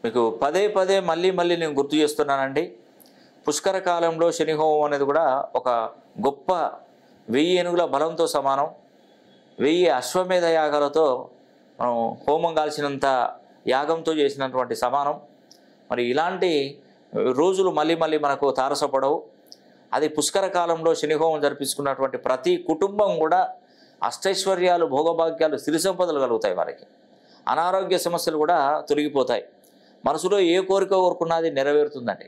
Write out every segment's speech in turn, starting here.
మీకు పదే పదే మళ్ళీ నేను గుర్తు చేస్తున్నానండి. పుష్కర కాలంలో శని హోమం అనేది కూడా ఒక గొప్ప 1000 ఏనుగుల బలంతో సమానం. 1000 అశ్వమేధ యాగాలతో మనం హోమం కాల్చినంత యాగంతో చేసినటువంటి సమానం. మరి ఇలాంటి రోజులు మళ్ళీ మనకు తారసపడవు. అది పుష్కర కాలంలో శని హోమం జరిపించుకున్నటువంటి ప్రతి కుటుంబం కూడా అష్టైశ్వర్యాలు, భోగభాగ్యాలు, సిరి సంపదలు కలుగుతాయి. వారికి అనారోగ్య సమస్యలు కూడా తొలగిపోతాయి. మనసులో ఏ కోరిక కోరుకున్నది నెరవేరుతుందండి.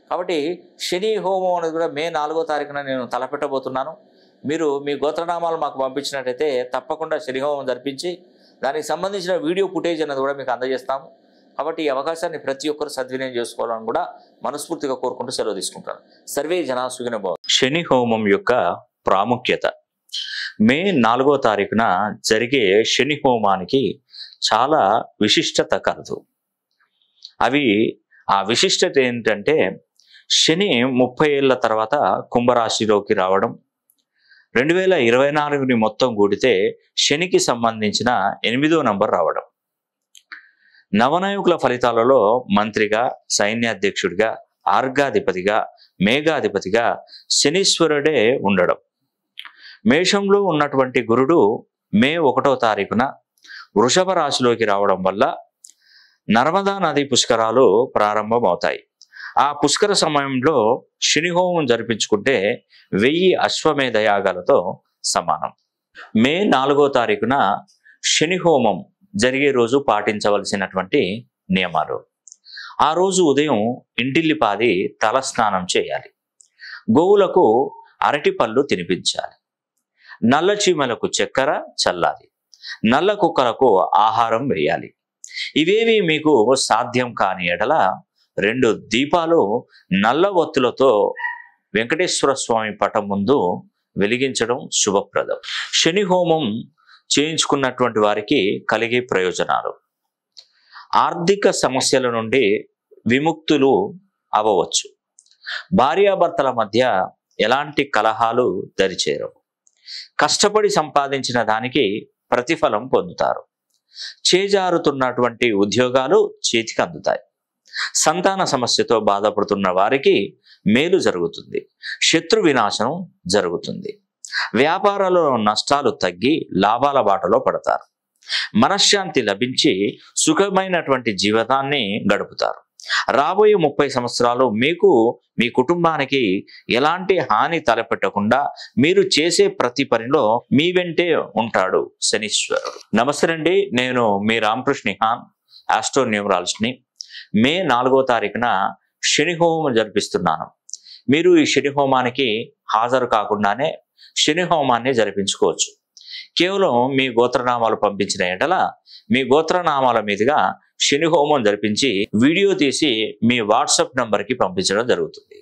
కాబట్టి శని హోమం అనేది కూడా మే 4వ తారీఖున నేను తలపెట్టబోతున్నాను. మీరు మీ గోత్రనామాలు మాకు పంపించినట్టయితే తప్పకుండా శని హోమం జరిపించి దానికి సంబంధించిన వీడియో ఫుటేజ్ అనేది కూడా మీకు అందజేస్తాము. కాబట్టి ఈ అవకాశాన్ని ప్రతి ఒక్కరు సద్వినియోగం చేసుకోవాలని కూడా మనస్ఫూర్తిగా కోరుకుంటూ సెలవు తీసుకుంటాను. సర్వే జనా సుఖినో భవంతు. శని హోమం యొక్క ప్రాముఖ్యత. మే 4వ తారీఖున జరిగే శని హోమానికి చాలా విశిష్టత కలదు. ఆ విశిష్టత ఏంటంటే శని 30 ఏళ్ల తర్వాత కుంభరాశిలోకి రావడం, 2024ని మొత్తం కూడితే శనికి సంబంధించిన 8వ నంబర్ రావడం, నవనాయకుల ఫలితాలలో మంత్రిగా, సైన్యాధ్యక్షుడిగా, ఆర్గాధిపతిగా, మేఘాధిపతిగా శనీశ్వరుడే ఉండడం, మేషంలో ఉన్నటువంటి గురుడు మే 1వ తారీఖున వృషభ రాశిలోకి రావడం వల్ల నర్మదా నది పుష్కరాలు ప్రారంభమవుతాయి. ఆ పుష్కర సమయంలో శని హోమం జరిపించుకుంటే 1000 అశ్వమేధ యాగాలతో సమానం. మే 4వ తారీఖున శని హోమం జరిగే రోజు పాటించవలసినటువంటి నియమాలు. ఆ రోజు ఉదయం ఇంటిల్లిపాది తలస్నానం చేయాలి. గోవులకు అరటి పళ్ళు తినిపించాలి. నల్ల చీమలకు చక్కెర చల్లాలి. నల్ల కుక్కలకు ఆహారం వేయాలి. ఇవేవి మీకు సాధ్యం కాని ఎడల 2 దీపాలు నల్ల ఒత్తులతో వెంకటేశ్వర స్వామి పటం ముందు వెలిగించడం శుభప్రదం. శని హోమం చేయించుకున్నటువంటి వారికి కలిగే ప్రయోజనాలు: ఆర్థిక సమస్యల నుండి విముక్తులు అవ్వవచ్చు. భార్యాభర్తల మధ్య ఎలాంటి కలహాలు దరిచేరవు. కష్టపడి సంపాదించిన దానికి ప్రతిఫలం పొందుతారు. చేజారుతున్నటువంటి ఉద్యోగాలు చేతికి అందుతాయి. సంతాన సమస్యతో బాధపడుతున్న వారికి మేలు జరుగుతుంది. శత్రు వినాశనం జరుగుతుంది. వ్యాపారాలలో నష్టాలు తగ్గి లాభాల బాటలో పడతారు. మనశ్శాంతి లభించి సుఖమైనటువంటి జీవితాన్ని గడుపుతారు. రాబోయే 30 సంవత్సరాలు మీకు, మీ కుటుంబానికి ఎలాంటి హాని తలపెట్టకుండా మీరు చేసే ప్రతి పనిలో మీ వెంటే ఉంటాడు శనీశ్వరుడు. నమస్తే అండి, నేను మీ రామకృష్ణ హాన్, ఆస్ట్రో న్యూమరాలజిస్ట్ని. మే 4వ తారీఖున శని హోమం జరిపిస్తున్నాను. మీరు ఈ శని హోమానికి హాజరు కాకుండానే శని హోమాన్ని జరిపించుకోవచ్చు. కేవలం మీ గోత్రనామాలు పంపించిన ఎడల మీ గోత్రనామాల మీదుగా శని హోమం జరిపించి వీడియో తీసి మీ వాట్సాప్ నంబర్కి పంపించడం జరుగుతుంది.